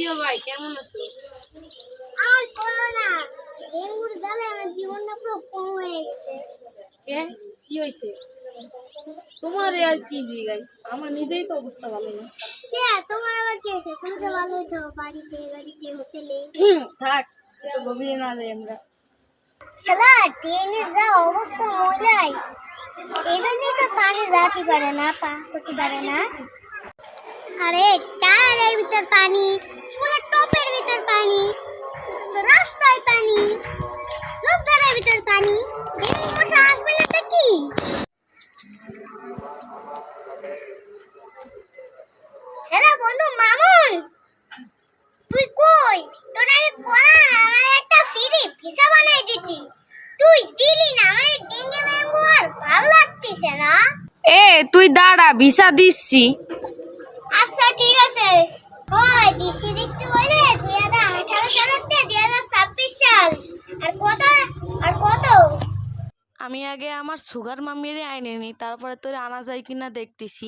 গো ভাই, কেমন আছো? আর বলো না, ডেঙ্গুর জ্বালায় আমার জীবনটা পুরো কম হয়ে গেছে। কে কি হয়েছে তোমার? আর কি জিগাই, আমার নিজেই তো অবস্থা ভালো না। কে তোমার আবার কি হয়েছে? তুমি তো ভালোই তো, বাড়িতে বাড়িতে হোটেলে। থাক, একটু গভীরে না যাই আমরা। শালা ট্রেনে যা অবস্থা মজাই, এই জন্যই তো পানি যাতে পারে না, পা ছুটি পারে না। আরে টায়ারের ভিতর পানি, ফুলের টপের ভিতর পানি, রাস্তায় পানি, লোকজনের ভিতর পানি, ডেঙ্গু মশা আসবে না তো কি? হ্যালো বন্ধু মামুন, তুই কই? তোর আগে কোয়া আমার একটা ফ্রি ভিসা বানাই দিতি, তুই দিলি না। আমার ডেঙ্গু ম্যাঙ্গো আর ভালো লাগতেছে না। তুই দাঁড়া, ভিসা দিচ্ছি। আচ্ছা ঠিক আছে, হয় দিচ্ছি দিচ্ছি বলে 2018 সালের 2026 সাল আর কত আর কত। আমি আগে আমার সুগার মামিরে আইনে নি, তারপরে তোর আনা যায় কিনা দেখতেছি।